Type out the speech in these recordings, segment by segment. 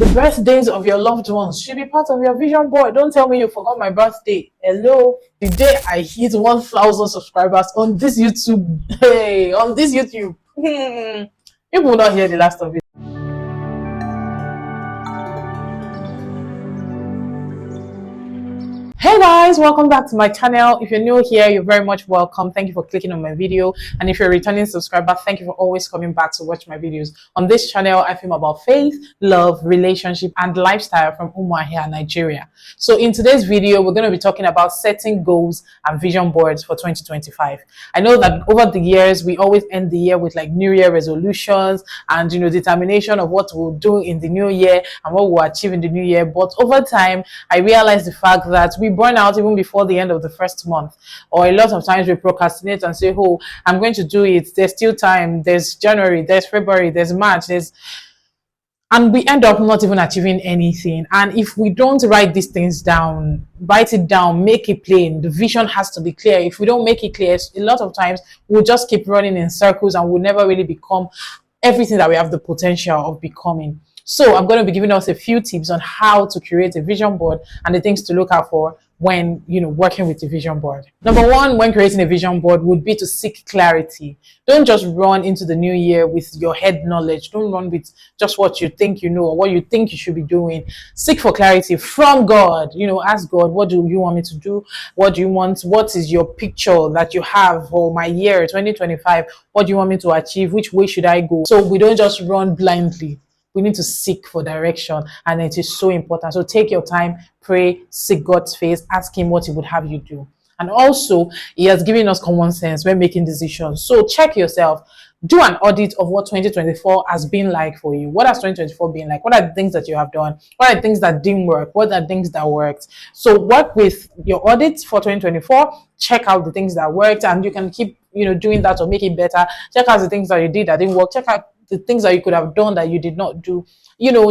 The birthdays of your loved ones should be part of your vision board. Don't tell me you forgot my birthday. Hello. The day I hit 1,000 subscribers on this YouTube, hey, on this YouTube, you will not hear the last of it. Hey guys, welcome back to my channel. If you're new here, you're very much welcome. Thank you for clicking on my video, and if you're a returning subscriber, thank you for always coming back to watch my videos. On this channel, I film about faith, love, relationship, and lifestyle from Umuahia, Nigeria. So in today's video, we're going to be talking about setting goals and vision boards for 2025. I know that over the years, we always end the year with like New Year resolutions and determination of what we'll do in the new year and what we'll achieve in the new year. But over time, I realized the fact that we burn out even before the end of the first month, or a lot of times we procrastinate and say, oh, I'm going to do it, there's still time, there's January, there's February, there's March, and we end up not even achieving anything. And if we don't write these things down, write it down, make it plain, the vision has to be clear. If we don't make it clear, a lot of times we'll just keep running in circles and we'll never really become everything that we have the potential of becoming. So I'm going to be giving us a few tips on how to create a vision board and the things to look out for when working with a vision board. Number one, when creating a vision board, would be to seek clarity. Don't just run into the new year with your head knowledge. Don't run with just what you think you know or what you think you should be doing. Seek for clarity from God. Ask God, what do you want me to do? What do you want? What is your picture that you have for my year 2025? What do you want me to achieve? Which way should I go? So we don't just run blindly. We need to seek for direction, and it is so important. So take your time, pray, seek God's face, ask him what he would have you do. And also, he has given us common sense when making decisions. So check yourself. Do an audit of what 2024 has been like for you. What has 2024 been like? What are the things that you have done? What are the things that didn't work? What are the things that worked? So work with your audits for 2024. Check out the things that worked, and you can keep doing that or make it better. Check out the things that you did that didn't work. Check out the things that you could have done that you did not do.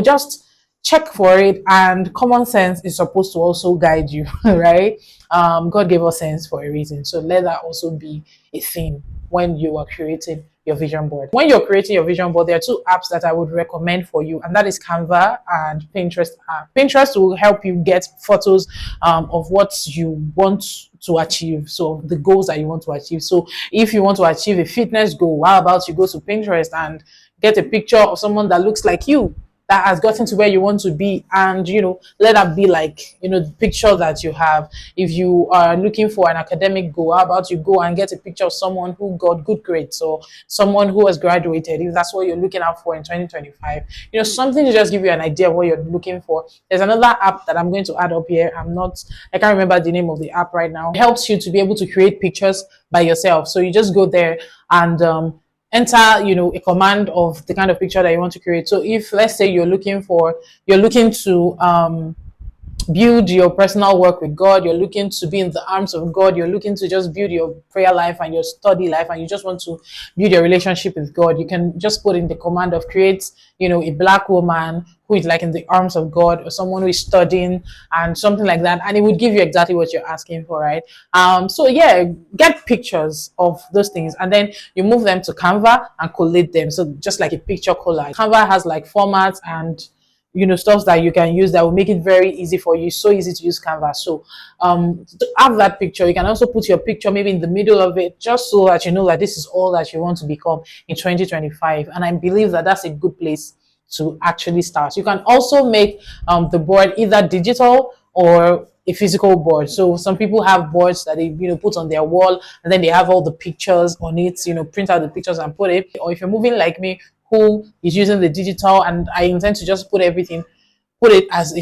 Just check for it, and common sense is supposed to also guide you, right? God gave us sense for a reason, so let that also be a thing when you are creating your vision board. When you're creating your vision board, there are two apps that I would recommend for you, and that is Canva and Pinterest app. Pinterest will help you get photos of what you want to achieve, so the goals that you want to achieve. So if you want to achieve a fitness goal, how about you go to Pinterest and get a picture of someone that looks like you, that has gotten to where you want to be, and let that be like the picture that you have. If you are looking for an academic goal, how about you go and get a picture of someone who got good grades, or someone who has graduated, if that's what you're looking out for in 2025. Something to just give you an idea of what you're looking for. There's another app that I'm going to add up here. I can't remember the name of the app right now. It helps you to be able to create pictures by yourself. So you just go there and enter a command of the kind of picture that you want to create. So if, let's say, you're looking to build your personal work with God, you're looking to be in the arms of God, you're looking to just build your prayer life and your study life, and you just want to build your relationship with God, you can just put in the command of create a black woman who is like in the arms of God, or someone who is studying and something like that, and it would give you exactly what you're asking for, right? So yeah, get pictures of those things, and then you move them to Canva and collate them. So just like a picture collage. Canva has like formats and stuff that you can use that will make it very easy for you. So easy to use Canva. So to have that picture, you can also put your picture maybe in the middle of it, just so that you know that this is all that you want to become in 2025. And I believe that that's a good place to actually start. You can also make the board either digital or a physical board. So some people have boards that they put on their wall, and then they have all the pictures on it, print out the pictures and put it. Or if you're moving like me, who is using the digital, and I intend to just put it as a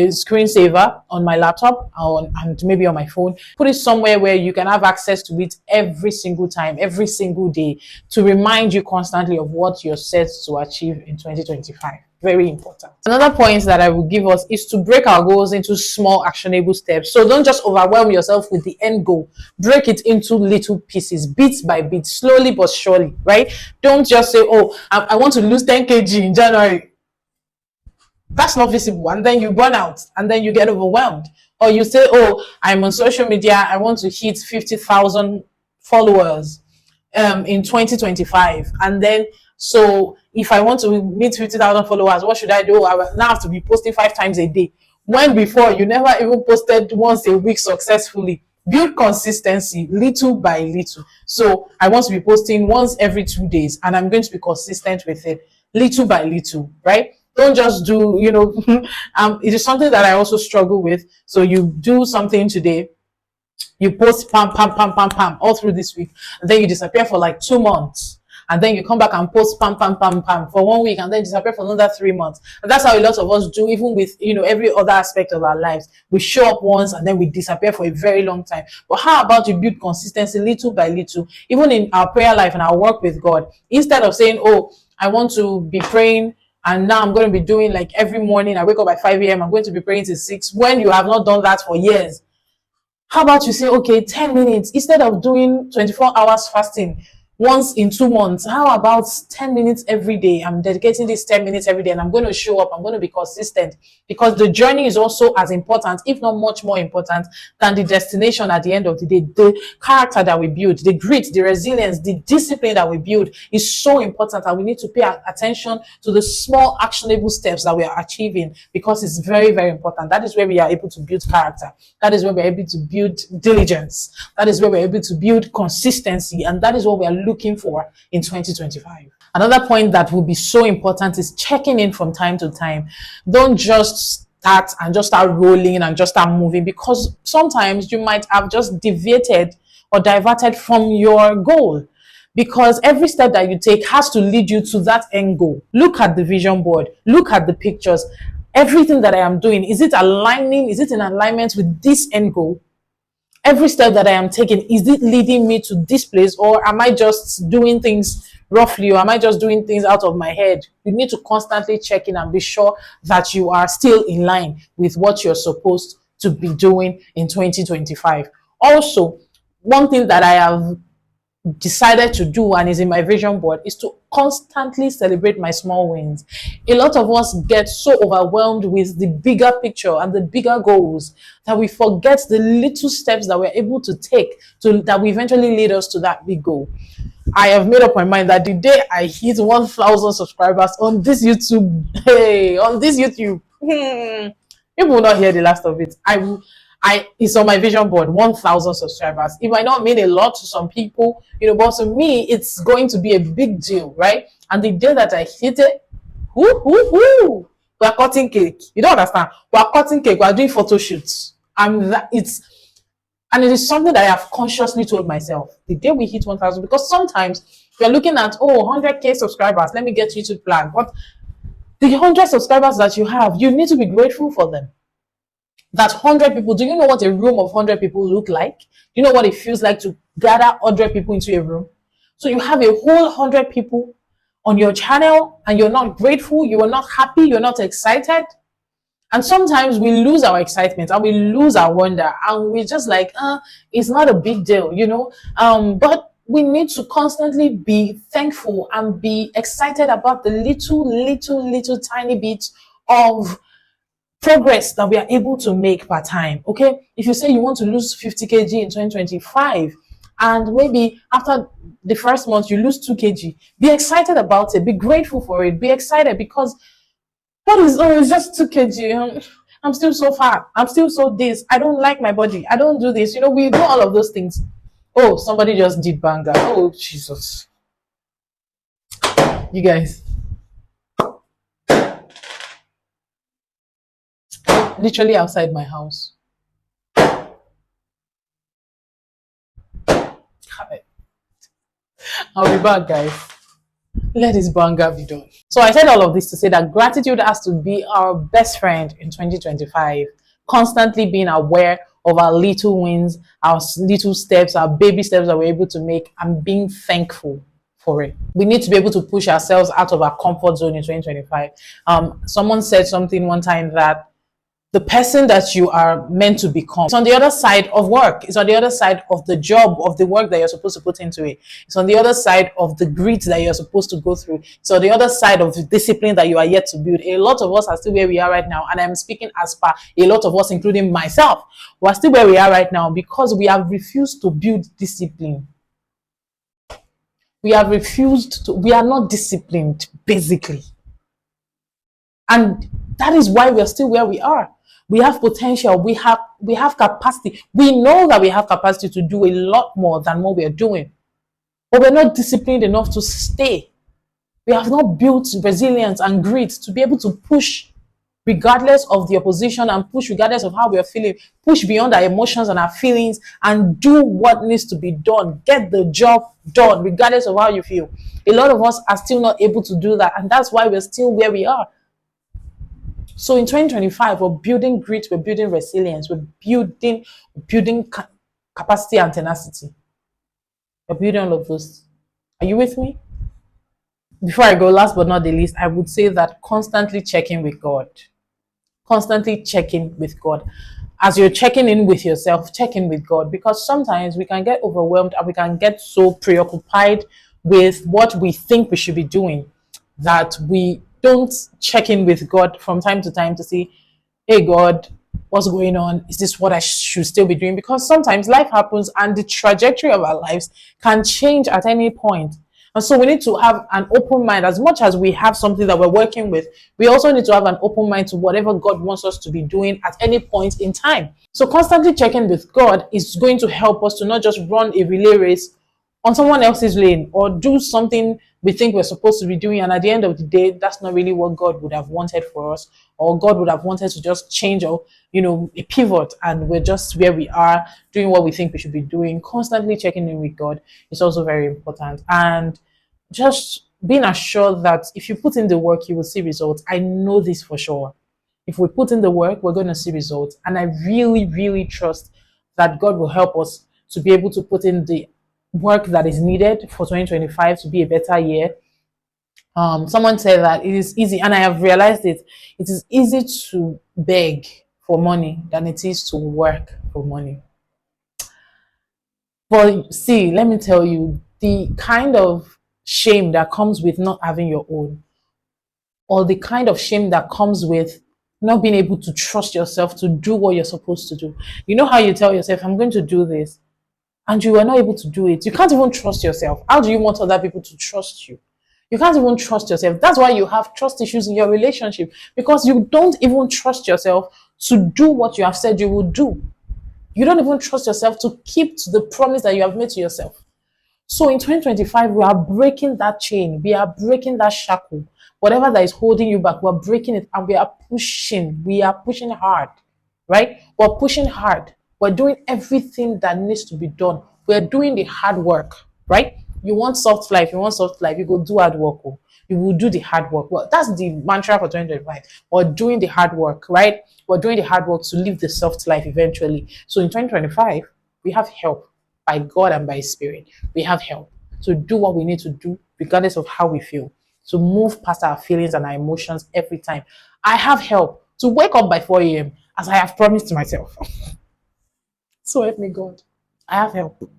screensaver on my laptop and maybe on my phone. Put it somewhere where you can have access to it every single time, every single day, to remind you constantly of what you're set to achieve in 2025. Very important. Another point that I will give us is to break our goals into small actionable steps. So don't just overwhelm yourself with the end goal. Break it into little pieces, bit by bit, slowly but surely, right? Don't just say, oh, I want to lose 10 kg in January. That's not visible, and then you burn out, and then you get overwhelmed. Or you say, oh, I'm on social media, I want to hit 50,000 followers in 2025, and then So if I want to meet 50,000 followers, what should I do? I will now have to be posting 5 times a day. When before you never even posted once a week successfully. Build consistency little by little. So I want to be posting once every 2 days, and I'm going to be consistent with it little by little, right? Don't just do, it is something that I also struggle with. So you do something today, you post pam pam pam pam pam all through this week, and then you disappear for like 2 months, and then you come back and post pam pam pam pam for 1 week, and then disappear for another 3 months. And that's how a lot of us do, even with every other aspect of our lives. We show up once and then we disappear for a very long time. But how about you build consistency little by little, even in our prayer life and our work with God? Instead of saying, oh, I want to be praying, and now I'm going to be doing, like, every morning I wake up at 5 a.m. I'm going to be praying till 6, when you have not done that for years. How about you say, okay, 10 minutes, instead of doing 24 hours fasting once in 2 months, how about 10 minutes every day? I'm dedicating this 10 minutes every day, and I'm going to show up. I'm going to be consistent, because the journey is also as important, if not much more important, than the destination at the end of the day. The character that we build, the grit, the resilience, the discipline that we build is so important, and we need to pay attention to the small actionable steps that we are achieving, because it's very, very important. That is where we are able to build character. That is where we're able to build diligence. That is where we're able to build consistency, and that is what we are looking for in 2025. Another point that will be so important is checking in from time to time. Don't just start rolling and just start moving, because sometimes you might have just deviated or diverted from your goal, because every step that you take has to lead you to that end goal. Look at the vision board, look at the pictures. Everything that I am doing, is it in alignment with this end goal? Every step that I am taking, is it leading me to this place, or am I just doing things roughly, or am I just doing things out of my head? You need to constantly check in and be sure that you are still in line with what you're supposed to be doing in 2025. Also, one thing that I have decided to do, and is in my vision board, is to constantly celebrate my small wins. A lot of us get so overwhelmed with the bigger picture and the bigger goals that we forget the little steps that we're able to take that will eventually lead us to that big goal. I have made up my mind that the day I hit 1,000 subscribers on this YouTube, people will not hear the last of it. It's on my vision board, 1,000 subscribers. It might not mean a lot to some people, but to me, it's going to be a big deal, right? And the day that I hit it, we're cutting cake. You don't understand? We're cutting cake. We're doing photo shoots. And it is something that I have consciously told myself the day we hit 1,000, because sometimes we're looking at, 100K subscribers, let me get YouTube plan. But the 100 subscribers that you have, you need to be grateful for them. That 100 people, do you know what a room of 100 people look like? Do you know what it feels like to gather 100 people into a room? So you have a whole 100 people on your channel, and you're not grateful, you are not happy, you're not excited. And sometimes we lose our excitement and we lose our wonder, and we're just like, it's not a big deal, but we need to constantly be thankful and be excited about the little tiny bits of progress that we are able to make per time. Okay, if you say you want to lose 50 kg in 2025, and maybe after the first month you lose 2 kg, be excited about it, be grateful for it, be excited, because it's just 2 kg. I'm still so fat, I'm still so this, I don't like my body, I don't do this, we do all of those things. Oh, somebody just did banger. Oh, Jesus. You guys, literally outside my house. I'll be back, guys. Let this banger be done. So I said all of this to say that gratitude has to be our best friend in 2025. Constantly being aware of our little wins, our little steps, our baby steps that we're able to make, and being thankful for it. We need to be able to push ourselves out of our comfort zone in 2025. Someone said something one time that the person that you are meant to become, it's on the other side of work. It's on the other side of the job, of the work that you're supposed to put into it. It's on the other side of the grit that you're supposed to go through. It's on the other side of the discipline that you are yet to build. A lot of us are still where we are right now. And I'm speaking as per a lot of us, including myself. We're still where we are right now because we have refused to build discipline. We have refused to, we are not disciplined, basically. And that is why we are still where we are. We have potential, we have capacity. We know that we have capacity to do a lot more than what we are doing, but we're not disciplined enough to stay. We have not built resilience and grit to be able to push regardless of the opposition, and push regardless of how we are feeling, push beyond our emotions and our feelings, and do what needs to be done. Get the job done regardless of how you feel. A lot of us are still not able to do that, and that's why we're still where we are. So in 2025, we're building grit, we're building resilience, we're building capacity and tenacity. We're building all of those. Are you with me? Before I go, last but not the least, I would say that constantly checking with God. Constantly checking with God. As you're checking in with yourself, check in with God, because sometimes we can get overwhelmed and we can get so preoccupied with what we think we should be doing that we don't check in with God from time to time to see, hey God, what's going on? Is this what I should still be doing? Because sometimes life happens and the trajectory of our lives can change at any point. And so we need to have an open mind. As much as we have something that we're working with, we also need to have an open mind to whatever God wants us to be doing at any point in time. So constantly checking with God is going to help us to not just run a relay race on someone else's lane, or do something we think we're supposed to be doing, and at the end of the day, that's not really what God would have wanted for us, or God would have wanted to just change, or a pivot, and we're just where we are doing what we think we should be doing. Constantly checking in with God is also very important, and just being assured that if you put in the work, you will see results. I know this for sure. If we put in the work, we're going to see results, and I really, really trust that God will help us to be able to put in the work that is needed for 2025 to be a better year. Someone said that it is easy, and I have realized it. It is easy to beg for money than it is to work for money. But see, let me tell you, the kind of shame that comes with not having your own, or the kind of shame that comes with not being able to trust yourself to do what you're supposed to do. You know how you tell yourself, I'm going to do this, and you are not able to do it. You can't even trust yourself. How do you want other people to trust you? You can't even trust yourself. That's why you have trust issues in your relationship, because you don't even trust yourself to do what you have said you will do. You don't even trust yourself to keep to the promise that you have made to yourself. So in 2025, we are breaking that chain. We are breaking that shackle. Whatever that is holding you back, we're breaking it, and we are pushing. We are pushing hard, right? We're pushing hard. We're doing everything that needs to be done. We're doing the hard work, right? You want soft life, you go do hard work. Oh. You will do the hard work. Well, that's the mantra for 2025. We're doing the hard work, right? We're doing the hard work to live the soft life eventually. So in 2025, we have help by God and by His Spirit. We have help to do what we need to do, regardless of how we feel, to move past our feelings and our emotions every time. I have help to wake up by 4 a.m. as I have promised to myself. So help me God. I have help.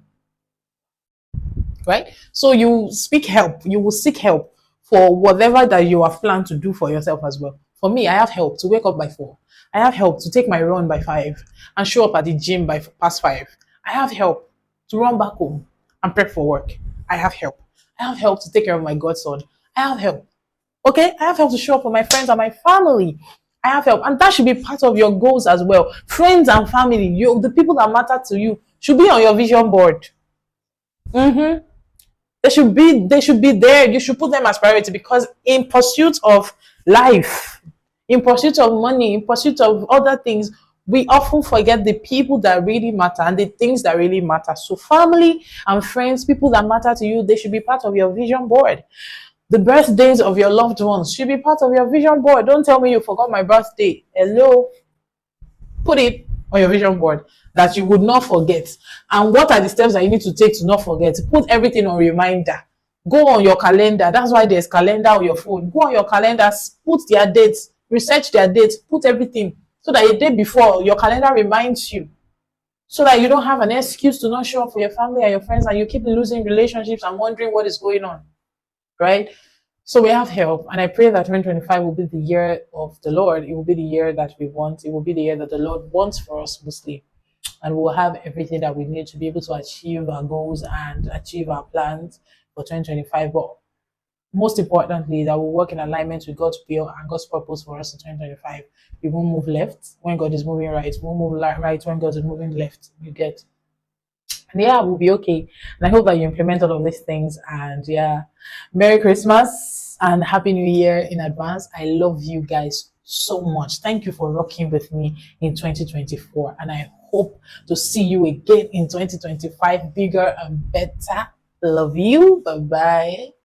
Right? So you speak help, you will seek help for whatever that you have planned to do for yourself as well. For me, I have help to wake up by 4. I have help to take my run by 5 and show up at the gym by past 5. I have help to run back home and prep for work. I have help. I have help to take care of my godson. I have help. Okay? I have help to show up for my friends and my family. I have help. And that should be part of your goals as well. Friends and family, the people that matter to you, should be on your vision board. Mm-hmm. They should be there. You should put them as priority, because in pursuit of life, in pursuit of money, in pursuit of other things, we often forget the people that really matter and the things that really matter. So family and friends, people that matter to you, they should be part of your vision board. The birthdays of your loved ones should be part of your vision board. Don't tell me you forgot my birthday. Hello. Put it on your vision board that you would not forget. And what are the steps that you need to take to not forget? Put everything on reminder. Go on your calendar. That's why there's calendar on your phone. Go on your calendar, put their dates, research their dates, put everything, so that a day before, your calendar reminds you, so that you don't have an excuse to not show up for your family and your friends, and you keep losing relationships and wondering what is going on, right? So we have help, and I pray that 2025 will be the year of the Lord. It will be the year that we want. It will be the year that the Lord wants for us mostly, and we'll have everything that we need to be able to achieve our goals and achieve our plans for 2025. But most importantly, that will work in alignment with God's will and God's purpose for us in 2025. We won't move left when God is moving right. We won't move right when God is moving left. You get? And yeah, we'll be okay. And I hope that you implement all of these things. And yeah, Merry Christmas and Happy New Year in advance. I love you guys so much. Thank you for rocking with me in 2024. And I hope to see you again in 2025, bigger and better. Love you. Bye bye.